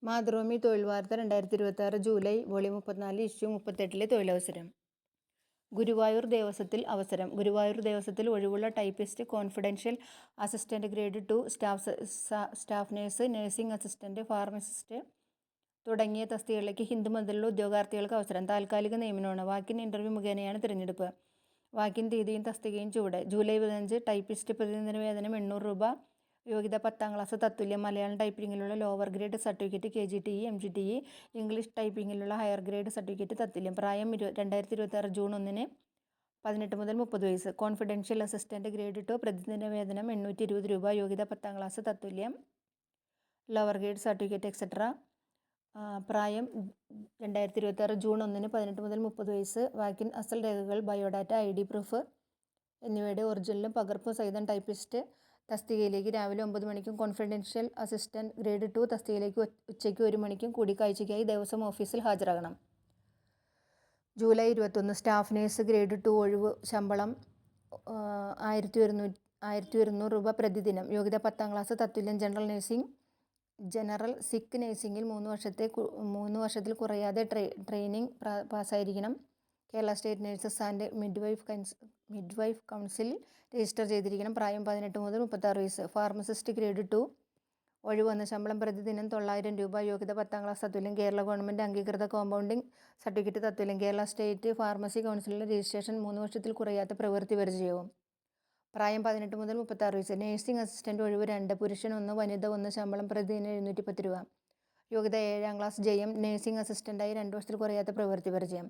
മാതൃഭൂമി തൊഴിൽ വാർത്ത 2026 July volume 34 issue 38 തൊഴിലവസരം. ഗുരുവായൂർ ദേവസ്വത്തിൽ അവസരം. ഗുരുവായൂർ ദേവസ്വത്തിൽ ഒഴിവുള്ള typist, confidential assistant grade 2, staff nurse, nursing assistant, pharmacist തുടങ്ങിയ തസ്തികകളിലേക്ക് ഹിന്ദുമതത്തിലുള്ള ഉദ്യോഗാർത്ഥികൾക്ക് അവസരം. താൽക്കാലിക നിയമനമാണ്. വാക്കിൻ ഇന്റർവ്യൂ മുഖേനയാണ് തിരഞ്ഞെടുപ്പ്. വാക്കിൻ തീയതിയും തസ്തികയും ചുവടെ. ജൂലൈ 15 ടൈപ്പിസ്റ്റ് പ്രതിദിന വേതനം 800 രൂപ. യോഗ്യത 10ാം ക്ലാസ് തത്തുല്യം. മലയാളം ടൈപ്പിങ്ങിലുള്ള lower grade certificate KGTE MGTE. English ടൈപ്പിങ്ങിലുള്ള ഹയർ ഗ്രേഡ് സർട്ടിഫിക്കറ്റ് തത്തുല്യം. പ്രായം 2026 ജൂൺ 1 18 മുതൽ 30 വയസ്സ്. കോൺഫിഡൻഷ്യൽ അസിസ്റ്റന്റ് ഗ്രേഡ് 2 പ്രതിദിന വേതനം 820 രൂപ. യോഗ്യത 10ാം ക്ലാസ് തത്തുല്യം, ലോവർ ഗ്രേഡ് സർട്ടിഫിക്കറ്റ് എക്സെട്ര. പ്രായം 2026 ജൂൺ 1 18 മുതൽ 30 വയസ്സ്. വാക്കിൻ അസൽ രേഖകൾ ബയോഡാറ്റ, ID പ്രൂഫ് എന്നിവയുടെ ഒറിജിനലും പകർപ്പും സഹിതം ടൈപ്പിസ്റ്റ് തസ്തികയിലേക്ക് രാവിലെ 9 മണിക്കും കോൺഫിഡൻഷ്യൽ അസിസ്റ്റന്റ് ഗ്രേഡ് 2 തസ്തികയിലേക്ക് ഉച്ചയ്ക്ക് 1 മണിക്കും കൂടിക്കാഴ്ചയ്ക്കായി ദേവസ്വം ഓഫീസിൽ ഹാജരാകണം. ജൂലൈ 21 സ്റ്റാഫ് നഴ്സ് ഗ്രേഡ് 2 ഒഴിവ്. ശമ്പളം 1100 രൂപ പ്രതിദിനം. യോഗ്യത 10ാം ക്ലാസ് തത്തുല്യം. ജനറൽ സിക്ക് നഴ്സിംഗിൽ 3 വർഷത്തിൽ കുറയാതെ ട്രെയിനിങ് പാസ്സായിരിക്കണം. Kerala state nurses and midwife council register ചെയ്തിരിക്കണം. പ്രായം 18 മുതൽ 36 വയസ്സ്. ഫാർമസിസ്റ്റ് ഗ്രേഡ് 2 ഒഴിവ് വന്ന ശമ്പളം പ്രതിദിനം 900 രൂപ. യോഗ്യത 10ാം ക്ലാസ് തത്തുല്യം. കേരള ഗവൺമെൻറ് അംഗീകൃത കോമ്പൗണ്ടിംഗ് സർട്ടിഫിക്കറ്റ് തത്തുല്യം. കേരള സ്റ്റേറ്റ് ഫാർമസി കൗൺസിലിലെ രജിസ്ട്രേഷൻ. 3 വർഷത്തിൽ കുറയാത്ത പ്രവൃത്തി പരിചയവും. പ്രായം 18 മുതൽ 36 വയസ്സ്. നഴ്സിംഗ് അസിസ്റ്റന്റ് ഒഴിവ് 2. പുരുഷൻ 1 വനിത 1. ശമ്പളം പ്രതിദിനം 710 രൂപ. യോഗ്യത 7ാം ക്ലാസ് JM. നഴ്സിംഗ് അസിസ്റ്റന്റായി 2 വർഷത്തിൽ കുറയാത്ത പ്രവൃത്തി പരിചയം.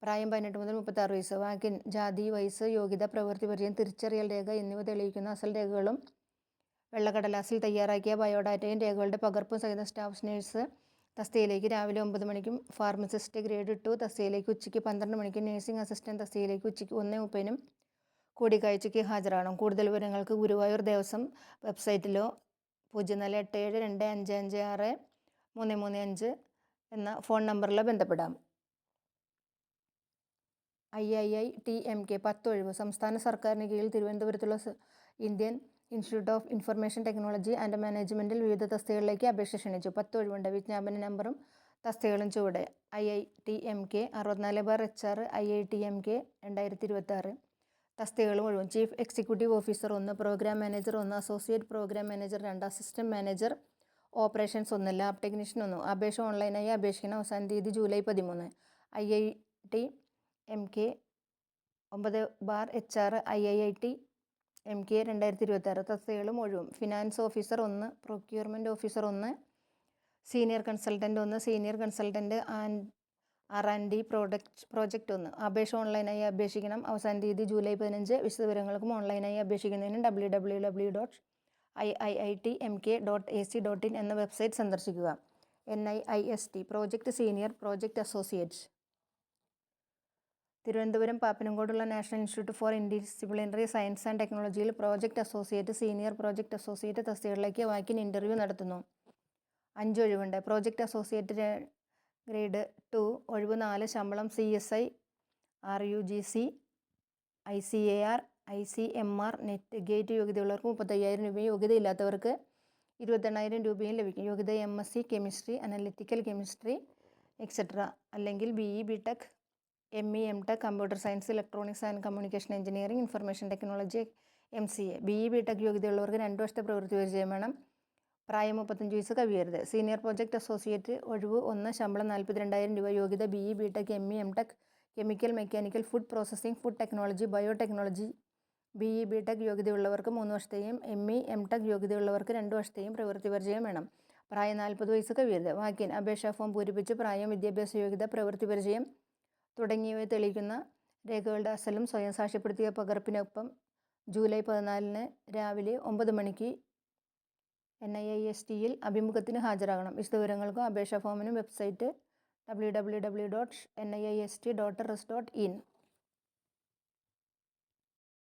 പ്രായം 18 മുതൽ 36 വയസ്സ്. വാക്കിൻ ജാതി, വയസ്സ്, യോഗ്യത, പ്രവൃത്തി പരിചയം, തിരിച്ചറിയൽ രേഖ എന്നിവ തെളിയിക്കുന്ന അസൽ രേഖകളും വെള്ളക്കടലാസിൽ തയ്യാറാക്കിയ ബയോഡാറ്റയും രേഖകളുടെ പകർപ്പും സഹിതം സ്റ്റാഫ് നഴ്സ് തസ്തികയിലേക്ക് രാവിലെ 9 മണിക്കും ഫാർമസിസ്റ്റ് ഗ്രേഡ് 2 തസ്തികയിലേക്ക് ഉച്ചയ്ക്ക് 12 മണിക്കും നഴ്സിംഗ് അസിസ്റ്റന്റ് തസ്തികയിലേക്ക് ഉച്ചയ്ക്ക് 1:30 കൂടിക്കാഴ്ചയ്ക്ക് ഹാജരാകണം. കൂടുതൽ വിവരങ്ങൾക്ക് ഗുരുവായൂർ ദേവസ്വം വെബ്സൈറ്റിലോ 0487256335 എന്ന ഫോൺ നമ്പറിലോ ബന്ധപ്പെടാം. IIITMK 10 ഒഴിവ്. സംസ്ഥാന സർക്കാരിന് കീഴിൽ തിരുവനന്തപുരത്തുള്ള Indian institute of information technology and മാനേജ്മെന്റിൽ വിവിധ തസ്തികകളിലേക്ക് അപേക്ഷ ക്ഷണിച്ചു. 10 ഒഴിവുണ്ട്. വിജ്ഞാപന നമ്പറും തസ്തികകളും ചുവടെ. IITMK 64/HR IITMK 2026. തസ്തികകളും ഒഴിവും. Chief executive officer 1, programme manager 1, associate programme manager 2, assistant manager operations 1, lab technician 1. അപേക്ഷ ഓൺലൈനായി അപേക്ഷിക്കണം. അവസാന തീയതി ജൂലൈ 13. IITMK 9/HR IITMK 2026. തസ്തികകളും ഒഴിവും. Finance officer 1, procurement officer 1, senior consultant 1, senior consultant R&D project 1. അപേക്ഷ ഓൺലൈനായി അപേക്ഷിക്കണം. അവസാന തീയതി ജൂലൈ 15. വിശദവിവരങ്ങൾക്കും ഓൺലൈനായി അപേക്ഷിക്കുന്നതിനും www.iitmk.ac.in എന്ന വെബ്സൈറ്റ് സന്ദർശിക്കുക. NIIST project senior, project associate. Thiruvananthapuram പാപ്പനംകോടുള്ള national institute for interdisciplinary science and ടെക്നോളജിയിൽ project associate, senior project associate തസ്തികകളിലേക്ക് വാക്കിൻ ഇന്റർവ്യൂ നടത്തുന്നു. 5 ഒഴിവുണ്ട്. പ്രോജക്റ്റ് അസോസിയേറ്റ് ഗ്രേഡ് 2 ഒഴിവ് 4. ശമ്പളം CSI RUGC ICAR ICMR net gate. യോഗ്യതയുള്ളവർക്ക് 35,000 രൂപയും യോഗ്യതയില്ലാത്തവർക്ക് 28,000 രൂപയും ലഭിക്കും. യോഗ്യത MSc chemistry, analytical chemistry etcetera അല്ലെങ്കിൽ BE BTech ME MTech computer science, electronics and communication engineering, information technology MCA. BE BTech യോഗ്യതയുള്ളവർക്ക് 2 വർഷത്തെ പ്രവൃത്തി പരിചയം വേണം. പ്രായം 35 വയസ്സ് കവിയരുത്. സീനിയർ പ്രോജക്റ്റ് അസോസിയേറ്റ് ഒഴിവ് 1. ശമ്പളം 42,000 രൂപ. യോഗ്യത BE BTech ME MTech chemical, mechanical, food processing, food technology, biotechnology. BE BTech യോഗ്യതയുള്ളവർക്ക് 3 വർഷത്തെയും ME MTech യോഗ്യതയുള്ളവർക്ക് 2 വർഷത്തെയും പ്രവൃത്തി പരിചയം വേണം. പ്രായം 40 വയസ്സ് കവിയരുത്. വാക്കിൻ അപേക്ഷാ ഫോം പൂരിപ്പിച്ച് പ്രായം, വിദ്യാഭ്യാസ യോഗ്യത, പ്രവൃത്തി പരിചയം തുടങ്ങിയവ തെളിയിക്കുന്ന രേഖകളുടെ അസലും സ്വയം സാക്ഷ്യപ്പെടുത്തിയ പകർപ്പിനൊപ്പം ജൂലൈ 14 രാവിലെ 9 മണിക്ക് NIISTയിൽ അഭിമുഖത്തിന് ഹാജരാകണം. വിശദവിവരങ്ങൾക്കും അപേക്ഷാ ഫോമിനും വെബ്സൈറ്റ് www.niist.rs.in.